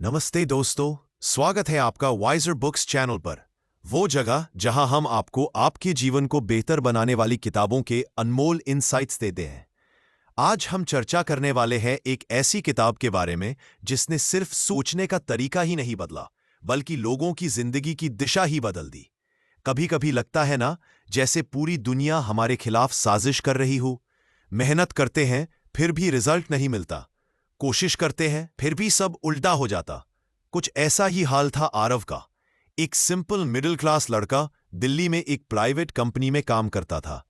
नमस्ते दोस्तों, स्वागत है आपका वाइजर बुक्स चैनल पर। वो जगह जहां हम आपको आपके जीवन को बेहतर बनाने वाली किताबों के अनमोल इनसाइट्स देते हैं। आज हम चर्चा करने वाले हैं एक ऐसी किताब के बारे में जिसने सिर्फ सोचने का तरीका ही नहीं बदला, बल्कि लोगों की जिंदगी की दिशा ही बदल दी। कभी कभी लगता है ना, जैसे पूरी दुनिया हमारे खिलाफ साजिश कर रही हो। मेहनत करते हैं फिर भी रिजल्ट नहीं मिलता, कोशिश करते हैं फिर भी सब उल्टा हो जाता। कुछ ऐसा ही हाल था आरव का। एक सिंपल मिडिल क्लास लड़का दिल्ली में एक प्राइवेट कंपनी में काम करता था।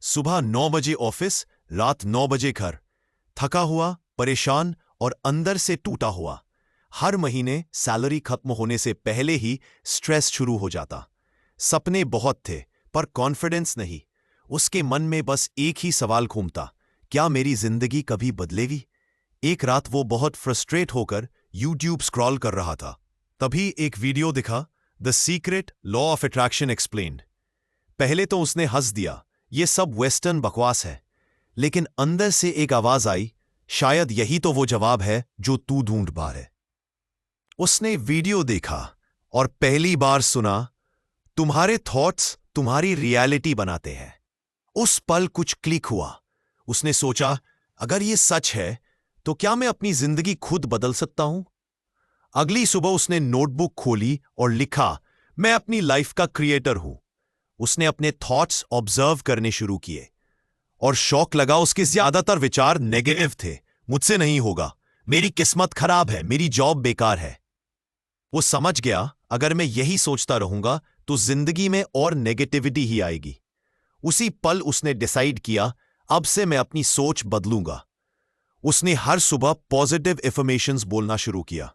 सुबह 9 बजे ऑफिस, रात 9 बजे घर। थका हुआ, परेशान और अंदर से टूटा हुआ। हर महीने सैलरी खत्म होने से पहले ही स्ट्रेस शुरू हो जाता। सपने बहुत थे पर कॉन्फिडेंस नहीं। उसके मन में बस एक ही सवाल घूमता, क्या मेरी जिंदगी कभी बदलेगी? एक रात वो बहुत फ्रस्ट्रेट होकर यूट्यूब स्क्रॉल कर रहा था। तभी एक वीडियो दिखा, the secret law of attraction explained. पहले तो उसने हंस दिया, ये सब वेस्टर्न बकवास है। लेकिन अंदर से एक आवाज आई, शायद यही तो वो जवाब है जो तू ढूंढ पा है। उसने वीडियो देखा और पहली बार सुना, तुम्हारे थॉट्स तुम्हारी रियलिटी बनाते हैं। उस पल कुछ क्लिक हुआ। उसने सोचा, अगर ये सच है तो क्या मैं अपनी जिंदगी खुद बदल सकता हूं? अगली सुबह उसने नोटबुक खोली और लिखा, मैं अपनी लाइफ का क्रिएटर हूं। उसने अपने थॉट्स ऑब्जर्व करने शुरू किए और शौक लगा, उसके ज्यादातर विचार नेगेटिव थे। मुझसे नहीं होगा, मेरी किस्मत खराब है, मेरी जॉब बेकार है। वो समझ गया, अगर मैं यही सोचता रहूंगा तो जिंदगी में और नेगेटिविटी ही आएगी। उसी पल उसने डिसाइड किया, अब से मैं अपनी सोच बदलूंगा। उसने हर सुबह पॉजिटिव एफर्मेशंस बोलना शुरू किया।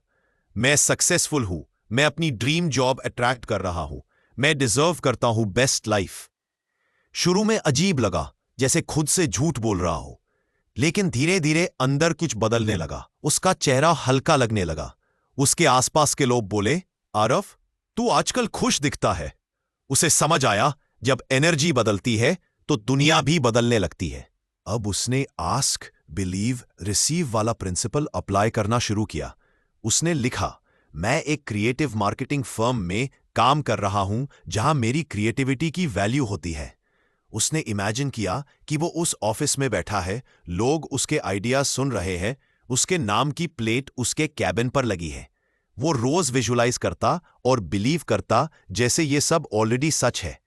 मैं सक्सेसफुल हूं, मैं अपनी ड्रीम जॉब अट्रैक्ट कर रहा हूं, मैं डिजर्व करता हूं बेस्ट लाइफ। शुरू में अजीब लगा, जैसे खुद से झूठ बोल रहा हो, लेकिन धीरे धीरे अंदर कुछ बदलने लगा। उसका चेहरा हल्का लगने लगा। उसके आसपास के लोग बोले, आरव, तू आजकल खुश दिखता है। उसे समझ आया, जब एनर्जी बदलती है तो दुनिया भी बदलने लगती है। अब उसने आस्क, बिलीव, रिसीव वाला प्रिंसिपल अप्लाई करना शुरू किया। उसने लिखा, मैं एक क्रिएटिव मार्केटिंग फर्म में काम कर रहा हूं जहां मेरी क्रिएटिविटी की वैल्यू होती है। उसने इमेजिन किया कि वो उस ऑफिस में बैठा है, लोग उसके आइडियाज सुन रहे हैं, उसके नाम की प्लेट उसके कैबिन पर लगी है। वो रोज विजुलाइज करता और बिलीव करता जैसे ये सब ऑलरेडी सच है।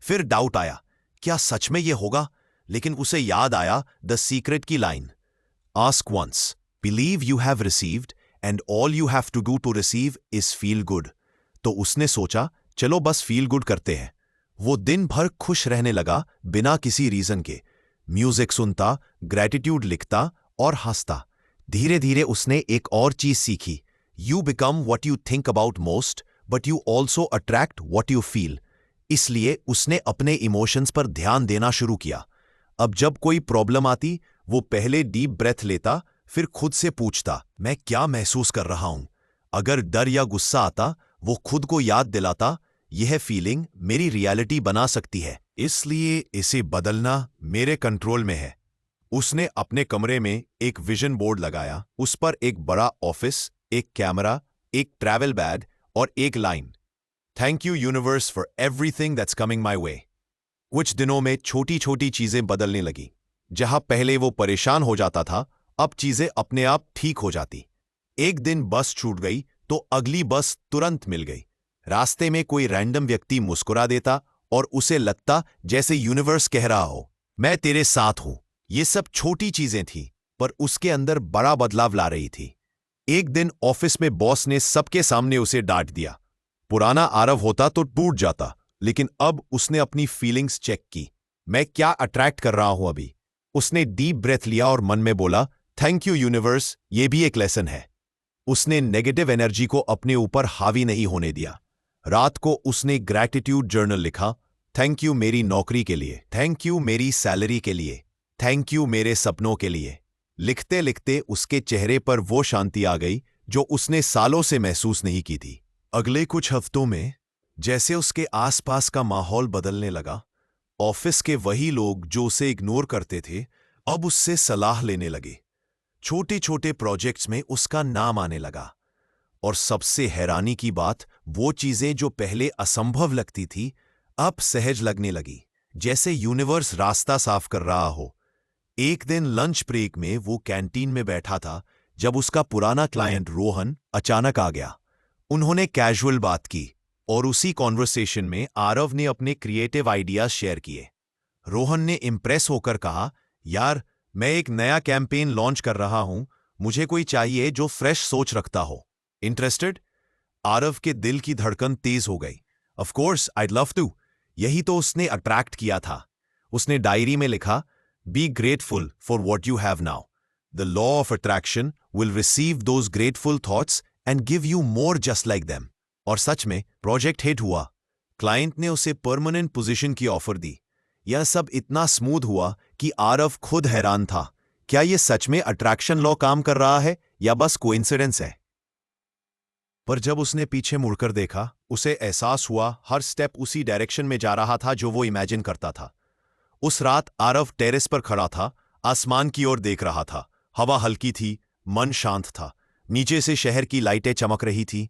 फिर डाउट आया, क्या सच में ये होगा? लेकिन उसे याद आया द सीक्रेट की line, ask once, believe you have received and all you have to do to receive is feel good. तो उसने सोचा, चलो बस फील गुड करते हैं। वो दिन भर खुश रहने लगा, बिना किसी रीजन के। म्यूजिक सुनता, ग्रैटिट्यूड लिखता और हंसता। धीरे धीरे उसने एक और चीज सीखी, you become what you think about most but you also attract what you feel. इसलिए उसने अपने इमोशंस पर ध्यान देना शुरू किया। अब जब कोई प्रॉब्लम आती, वो पहले डीप ब्रेथ लेता, फिर खुद से पूछता, मैं क्या महसूस कर रहा हूं? अगर डर या गुस्सा आता, वो खुद को याद दिलाता, यह फीलिंग मेरी रियलिटी बना सकती है, इसलिए इसे बदलना मेरे कंट्रोल में है। उसने अपने कमरे में एक विजन बोर्ड लगाया। उस पर एक बड़ा ऑफिस, एक कैमरा, एक ट्रैवल बैग और एक line, thank you universe for everything that's coming my way. कुछ दिनों में छोटी छोटी चीजें बदलने लगी। जहां पहले वो परेशान हो जाता था, अब चीजें अपने आप ठीक हो जाती। एक दिन बस छूट गई तो अगली बस तुरंत मिल गई। रास्ते में कोई रैंडम व्यक्ति मुस्कुरा देता और उसे लगता जैसे यूनिवर्स कह रहा हो, मैं तेरे साथ हूं। ये सब छोटी चीजें थी, पर उसके अंदर बड़ा बदलाव ला रही थी। एक दिन ऑफिस में बॉस ने सबके सामने उसे डांट दिया। पुराना आरव होता तो टूट जाता, लेकिन अब उसने अपनी फीलिंग्स चेक की। मैं क्या अट्रैक्ट कर रहा हूं अभी? उसने डीप ब्रेथ लिया और मन में बोला, थैंक यू यूनिवर्स, ये भी एक लेसन है। उसने नेगेटिव एनर्जी को अपने ऊपर हावी नहीं होने दिया। रात को उसने ग्रैटिट्यूड जर्नल लिखा, थैंक यू मेरी नौकरी के लिए, थैंक यू मेरी सैलरी के लिए, थैंक यू मेरे सपनों के लिए। लिखते लिखते उसके चेहरे पर वो शांति आ गई जो उसने सालों से महसूस नहीं की थी। अगले कुछ हफ्तों में जैसे उसके आसपास का माहौल बदलने लगा। ऑफिस के वही लोग जो उसे इग्नोर करते थे, अब उससे सलाह लेने लगे। छोटे छोटे प्रोजेक्ट्स में उसका नाम आने लगा। और सबसे हैरानी की बात, वो चीजें जो पहले असंभव लगती थी अब सहज लगने लगी, जैसे यूनिवर्स रास्ता साफ कर रहा हो। एक दिन लंच ब्रेक में वो कैंटीन में बैठा था जब उसका पुराना क्लाइंट रोहन अचानक आ गया। उन्होंने कैजुअल बात की और उसी कॉन्वर्सेशन में आरव ने अपने क्रिएटिव आइडियाज शेयर किए। रोहन ने इम्प्रेस होकर कहा, यार, मैं एक नया कैंपेन लॉन्च कर रहा हूं, मुझे कोई चाहिए जो फ्रेश सोच रखता हो। इंटरेस्टेड? आरव के दिल की धड़कन तेज हो गई। Of course, I'd love to. यही तो उसने अट्रैक्ट किया था। उसने डायरी में लिखा, be grateful for what you have now. The law of attraction will receive those grateful thoughts and give you more just like them. और सच में प्रोजेक्ट हिट हुआ। क्लाइंट ने उसे परमानेंट पोजीशन की ऑफर दी। यह सब इतना स्मूथ हुआ कि आरव खुद हैरान था। क्या यह सच में अट्रैक्शन लॉ काम कर रहा है या बस कोइंसिडेंस है? पर जब उसने पीछे मुड़कर देखा, उसे एहसास हुआ हर स्टेप उसी डायरेक्शन में जा रहा था जो वो इमेजिन करता था। उस रात आरव टेरेस पर खड़ा था, आसमान की ओर देख रहा था। हवा हल्की थी, मन शांत था। नीचे से शहर की लाइटें चमक रही थी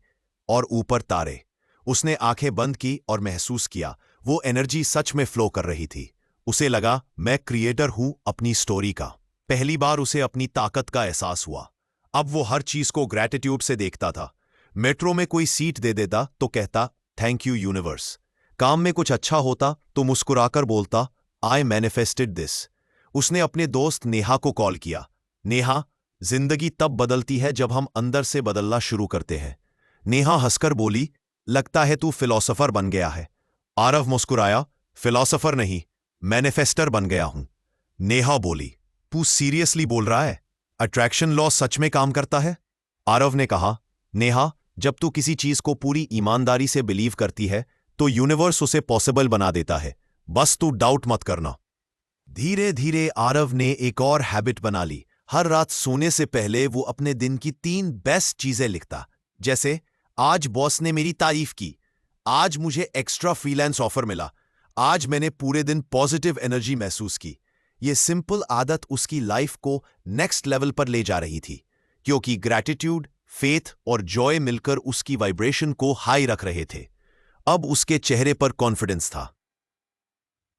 और ऊपर तारे। उसने आंखें बंद की और महसूस किया वो एनर्जी सच में फ्लो कर रही थी। उसे लगा, मैं क्रिएटर हूं अपनी स्टोरी का। पहली बार उसे अपनी ताकत का एहसास हुआ। अब वो हर चीज को ग्रैटिट्यूड से देखता था। मेट्रो में कोई सीट दे देता तो कहता, थैंक यू यूनिवर्स। काम में कुछ अच्छा होता तो मुस्कुराकर बोलता, आई मैनिफेस्टेड दिस। उसने अपने दोस्त नेहा को कॉल किया। नेहा, जिंदगी तब बदलती है जब हम अंदर से बदलना शुरू करते हैं। नेहा हंसकर बोली, लगता है तू फिलोसोफर बन गया है। आरव मुस्कुराया, फिलोसोफर नहीं, मैनिफेस्टर बन गया हूं। नेहा बोली, तू सीरियसली बोल रहा है? अट्रैक्शन लॉ सच में काम करता है? आरव ने कहा, नेहा, जब तू किसी चीज को पूरी ईमानदारी से बिलीव करती है तो यूनिवर्स उसे पॉसिबल बना देता है। बस तू डाउट मत करना। धीरे धीरे आरव ने एक और हैबिट बना ली। हर रात सोने से पहले वो अपने दिन की 3 बेस्ट चीजें लिखता। जैसे, आज बॉस ने मेरी तारीफ की, आज मुझे एक्स्ट्रा फ्रीलांस ऑफर मिला, आज मैंने पूरे दिन पॉजिटिव एनर्जी महसूस की। ये सिंपल आदत उसकी लाइफ को नेक्स्ट लेवल पर ले जा रही थी, क्योंकि ग्रैटिट्यूड, फेथ और जॉय मिलकर उसकी वाइब्रेशन को हाई रख रहे थे। अब उसके चेहरे पर कॉन्फिडेंस था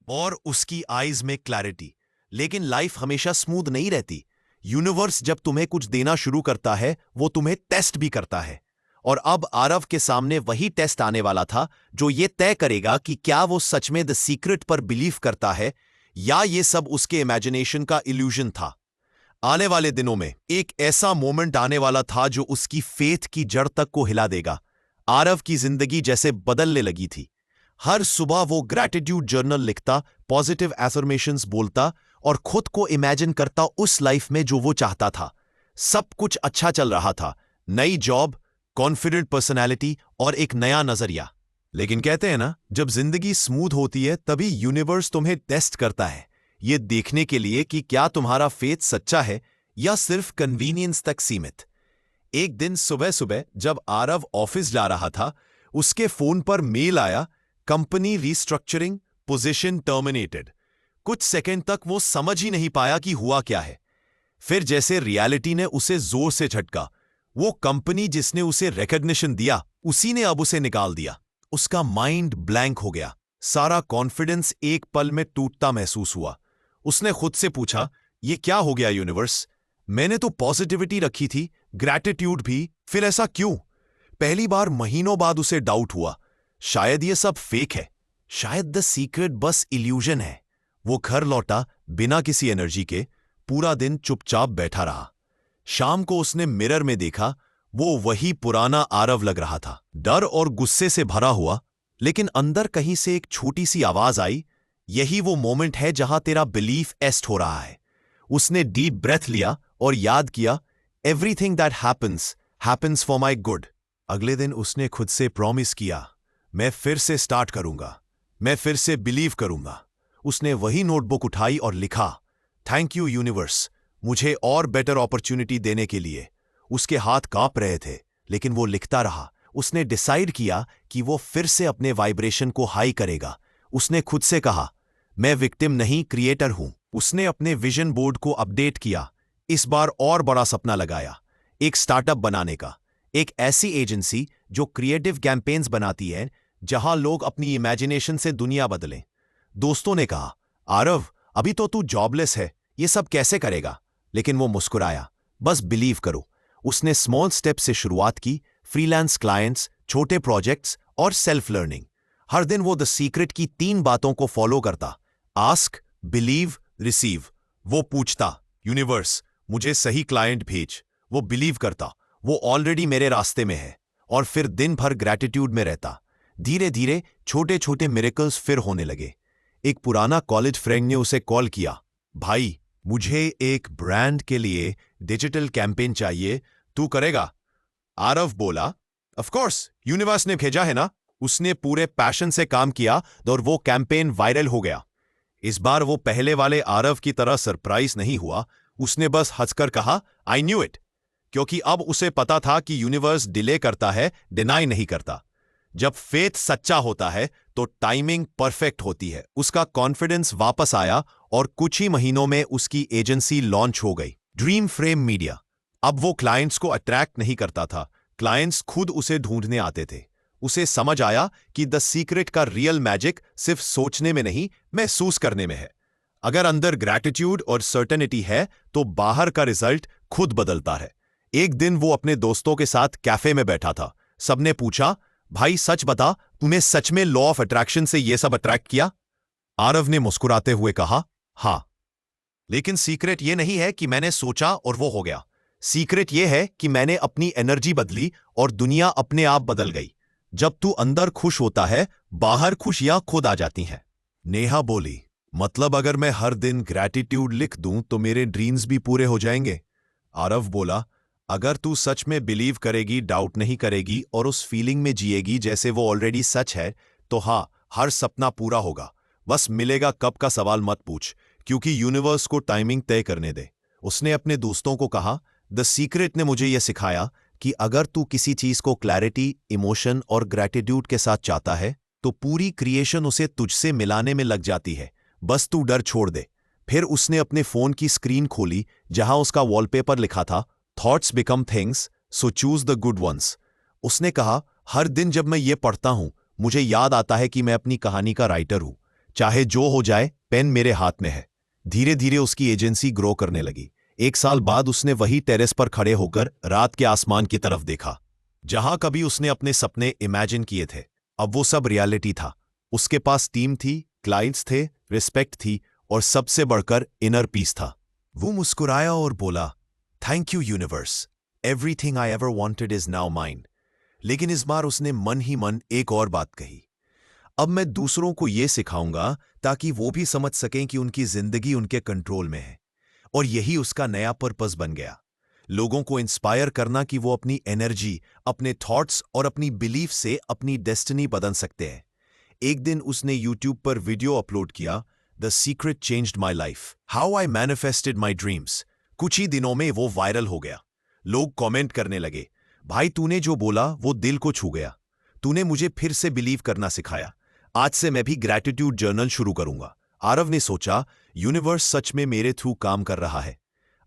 और उसकी आईज में क्लैरिटी। लेकिन लाइफ हमेशा स्मूथ नहीं रहती। यूनिवर्स जब तुम्हें कुछ देना शुरू करता है, वो तुम्हें टेस्ट भी करता है। और अब आरव के सामने वही टेस्ट आने वाला था जो ये तय करेगा कि क्या वो सच में द सीक्रेट पर बिलीव करता है या ये सब उसके इमेजिनेशन का इल्यूजन था। आने वाले दिनों में एक ऐसा मोमेंट आने वाला था जो उसकी फेथ की जड़ तक को हिला देगा। आरव की जिंदगी जैसे बदलने लगी थी। हर सुबह वो ग्रैटिट्यूड जर्नल लिखता, पॉजिटिव एफर्मेशंस बोलता और खुद को इमेजिन करता उस लाइफ में जो वो चाहता था। सब कुछ अच्छा चल रहा था। नई जॉब, कॉन्फिडेंट पर्सनैलिटी और एक नया नजरिया। लेकिन कहते हैं ना, जब जिंदगी स्मूथ होती है तभी यूनिवर्स तुम्हें टेस्ट करता है, ये देखने के लिए कि क्या तुम्हारा फेथ सच्चा है या सिर्फ कन्वीनियंस तक सीमित। एक दिन सुबह सुबह जब आरव ऑफिस जा रहा था, उसके फोन पर मेल आया, कंपनी रीस्ट्रक्चरिंग, पोजीशन टर्मिनेटेड। कुछ सेकंड तक वो समझ ही नहीं पाया कि हुआ क्या है। फिर जैसे रियलिटी ने उसे जोर से झटका। वो कंपनी जिसने उसे रिकॉग्निशन दिया, उसी ने अब उसे निकाल दिया। उसका माइंड ब्लैंक हो गया। सारा कॉन्फिडेंस एक पल में टूटता महसूस हुआ। उसने खुद से पूछा, ये क्या हो गया यूनिवर्स? मैंने तो पॉजिटिविटी रखी थी, ग्रैटिट्यूड भी, फिर ऐसा क्यों? पहली बार महीनों बाद उसे डाउट हुआ, शायद ये सब फेक है, शायद द सीक्रेट बस इल्यूजन है। वो घर लौटा बिना किसी एनर्जी के, पूरा दिन चुपचाप बैठा रहा। शाम को उसने मिरर में देखा, वो वही पुराना आरव लग रहा था, डर और गुस्से से भरा हुआ। लेकिन अंदर कहीं से एक छोटी सी आवाज आई, यही वो मोमेंट है जहां तेरा बिलीफ एस्ट हो रहा है। उसने डीप ब्रेथ लिया और याद किया, everything that happens for my good. अगले दिन उसने खुद से प्रॉमिस किया, मैं फिर से स्टार्ट करूंगा, मैं फिर से बिलीव करूंगा। उसने वही नोटबुक उठाई और लिखा, थैंक यू यूनिवर्स, मुझे और बेटर अपॉर्चुनिटी देने के लिए। उसके हाथ कांप रहे थे, लेकिन वो लिखता रहा। उसने डिसाइड किया कि वो फिर से अपने वाइब्रेशन को हाई करेगा। उसने खुद से कहा, मैं विक्टिम नहीं, क्रिएटर हूं। उसने अपने विजन बोर्ड को अपडेट किया। इस बार और बड़ा सपना लगाया, एक स्टार्टअप बनाने का, एक ऐसी एजेंसी जो क्रिएटिव कैंपेन्स बनाती है जहां लोग अपनी इमेजिनेशन से दुनिया बदलें। दोस्तों ने कहा, आरव, अभी तो तू जॉबलेस है, ये सब कैसे करेगा? लेकिन वो मुस्कुराया। बस बिलीव करो। उसने स्मॉल स्टेप से शुरुआत की, फ्रीलांस क्लाइंट्स, छोटे प्रोजेक्ट्स और सेल्फ लर्निंग। हर दिन वो द सीक्रेट की 3 बातों को फॉलो करता। Ask, believe, receive. वो पूछता, यूनिवर्स मुझे सही क्लाइंट भेज। वो बिलीव करता, वो ऑलरेडी मेरे रास्ते में है। और फिर दिन भर ग्रैटिट्यूड में रहता। धीरे धीरे छोटे छोटे मिरेकल्स फिर होने लगे। एक पुराना कॉलेज फ्रेंड ने उसे कॉल किया, भाई मुझे एक ब्रांड के लिए डिजिटल कैंपेन चाहिए, तू करेगा? आरव बोला, ऑफ कोर्स, यूनिवर्स ने भेजा है ना। उसने पूरे पैशन से काम किया और वो कैंपेन वायरल हो गया। इस बार वो पहले वाले आरव की तरह सरप्राइज नहीं हुआ। उसने बस हंसकर कहा, आई न्यू इट। क्योंकि अब उसे पता था कि यूनिवर्स डिले करता है, डिनाई नहीं करता। जब फेथ सच्चा होता है तो टाइमिंग परफेक्ट होती है। उसका कॉन्फिडेंस वापस आया और कुछ ही महीनों में उसकी एजेंसी लॉन्च हो गई, ड्रीम फ्रेम मीडिया। अब वो क्लाइंट्स को अट्रैक्ट नहीं करता था, क्लाइंट्स खुद उसे ढूंढने आते थे। उसे समझ आया कि द सीक्रेट का रियल मैजिक सिर्फ सोचने में नहीं, महसूस करने में है। अगर अंदर ग्रैटिट्यूड और सर्टेनिटी है तो बाहर का रिजल्ट खुद बदलता है। एक दिन वो अपने दोस्तों के साथ कैफे में बैठा था। सबने पूछा, भाई सच बता, तूने सच में लॉ ऑफ अट्रैक्शन से ये सब अट्रैक्ट किया? आरव ने मुस्कुराते हुए कहा, हां। लेकिन सीक्रेट ये नहीं है कि मैंने सोचा और वो हो गया। सीक्रेट ये है कि मैंने अपनी एनर्जी बदली और दुनिया अपने आप बदल गई। जब तू अंदर खुश होता है, बाहर खुशियां खुद आ जाती हैं। नेहा बोली, मतलब अगर मैं हर दिन ग्रैटिट्यूड लिख दूं तो मेरे ड्रीम्स भी पूरे हो जाएंगे? आरव बोला, अगर तू सच में बिलीव करेगी, डाउट नहीं करेगी और उस फीलिंग में जिएगी जैसे वो ऑलरेडी सच है, तो हाँ, हर सपना पूरा होगा। बस मिलेगा कब का सवाल मत पूछ, क्योंकि यूनिवर्स को टाइमिंग तय करने दे। उसने अपने दोस्तों को कहा, द सीक्रेट ने मुझे यह सिखाया कि अगर तू किसी चीज को क्लैरिटी, इमोशन और ग्रैटिट्यूड के साथ चाहता है तो पूरी क्रिएशन उसे तुझसे मिलाने में लग जाती है। बस तू डर छोड़ दे। फिर उसने अपने फोन की स्क्रीन खोली जहां उसका वॉलपेपर लिखा था, thoughts become things, so choose the good ones. उसने कहा, हर दिन जब मैं ये पढ़ता हूं मुझे याद आता है कि मैं अपनी कहानी का राइटर हूं। चाहे जो हो जाए, पेन मेरे हाथ में है। धीरे धीरे उसकी एजेंसी ग्रो करने लगी। 1 साल बाद उसने वही टेरेस पर खड़े होकर रात के आसमान की तरफ देखा जहां कभी उसने अपने सपने इमेजिन किए थे। अब वो सब रियलिटी था। उसके पास टीम थी, क्लाइंट्स थे, रिस्पेक्ट थी और सबसे बढ़कर इनर पीस था। वो मुस्कुराया और बोला, thank you universe, everything I ever wanted is now mine. लेकिन इस बार उसने मन ही मन एक और बात कही, अब मैं दूसरों को यह सिखाऊंगा ताकि वो भी समझ सकें कि उनकी जिंदगी उनके कंट्रोल में है। और यही उसका नया पर्पस बन गया, लोगों को इंस्पायर करना कि वो अपनी एनर्जी, अपने थॉट्स और अपनी बिलीफ से अपनी डेस्टिनी बदल सकते हैं। एक दिन उसने यूट्यूब पर वीडियो अपलोड किया, the secret changed my life, how I manifested my dreams. कुछ ही दिनों में वो वायरल हो गया। लोग कमेंट करने लगे, भाई तूने जो बोला वो दिल को छू गया। तूने मुझे फिर से बिलीव करना सिखाया। आज से मैं भी ग्रैटिट्यूड जर्नल शुरू करूंगा। आरव ने सोचा, यूनिवर्स सच में मेरे थ्रू काम कर रहा है।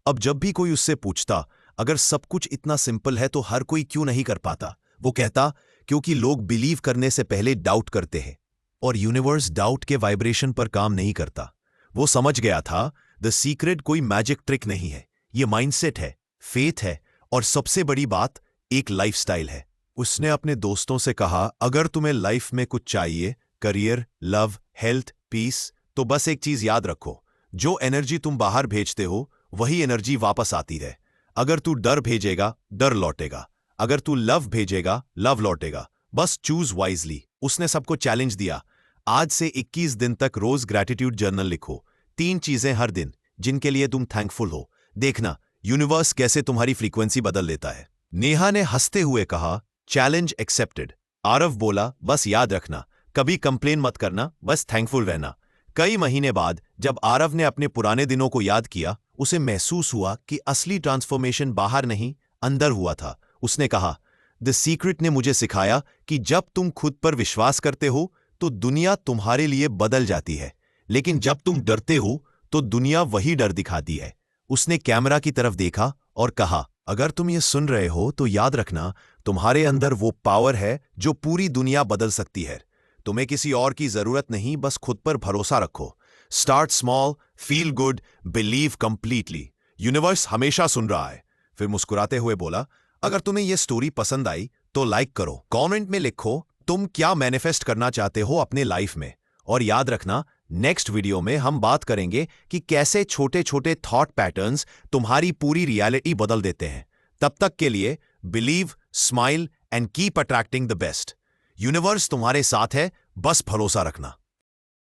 अब जब भी कोई उससे पूछता, अगर सब कुछ इतना सिंपल है तो हर कोई क्यों नहीं कर पाता, वो कहता, क्योंकि लोग बिलीव करने से पहले डाउट करते हैं और यूनिवर्स डाउट के वाइब्रेशन पर काम नहीं करता। वो समझ गया था, द सीक्रेट कोई मैजिक ट्रिक नहीं है, ये माइंडसेट है, फेथ है और सबसे बड़ी बात, एक लाइफस्टाइल है। उसने अपने दोस्तों से कहा, अगर तुम्हें लाइफ में कुछ चाहिए, करियर, लव, हेल्थ, पीस, तो बस एक चीज याद रखो, जो एनर्जी तुम बाहर भेजते हो वही एनर्जी वापस आती है। अगर तू डर भेजेगा, डर लौटेगा। अगर तू लव भेजेगा, लव लौटेगा। बस चूज वाइजली। उसने सबको चैलेंज दिया, आज से 21 दिन तक रोज ग्रैटिट्यूड जर्नल लिखो। 3 चीजें हर दिन जिनके लिए तुम थैंकफुल हो। देखना यूनिवर्स कैसे तुम्हारी फ्रीक्वेंसी बदल लेता है। नेहा ने हंसते हुए कहा, चैलेंज एक्सेप्टेड। आरव बोला, बस याद रखना, कभी कंप्लेन मत करना, बस थैंकफुल रहना। कई महीने बाद जब आरव ने अपने पुराने दिनों को याद किया, उसे महसूस हुआ कि असली ट्रांसफॉर्मेशन बाहर नहीं, अंदर हुआ था। उसने कहा, द सीक्रेट ने मुझे सिखाया कि जब तुम खुद पर विश्वास करते हो तो दुनिया तुम्हारे लिए बदल जाती है, लेकिन जब तुम डरते हो तो दुनिया वही डर दिखाती है। उसने कैमरा की तरफ देखा और कहा, अगर तुम ये सुन रहे हो तो याद रखना, तुम्हारे अंदर वो पावर है जो पूरी दुनिया बदल सकती है। तुम्हें किसी और की जरूरत नहीं, बस खुद पर भरोसा रखो। Start small, feel good, believe completely. Universe हमेशा सुन रहा है। फिर मुस्कुराते हुए बोला, अगर तुम्हें यह स्टोरी पसंद आई तो लाइक करो, कमेंट में लिखो तुम क्या मैनिफेस्ट करना चाहते हो अपने लाइफ में। और याद रखना, नेक्स्ट वीडियो में हम बात करेंगे कि कैसे छोटे छोटे थॉट पैटर्न्स तुम्हारी पूरी रियलिटी बदल देते हैं। तब तक के लिए believe, smile and keep attracting the best. Universe तुम्हारे साथ है, बस भरोसा रखना।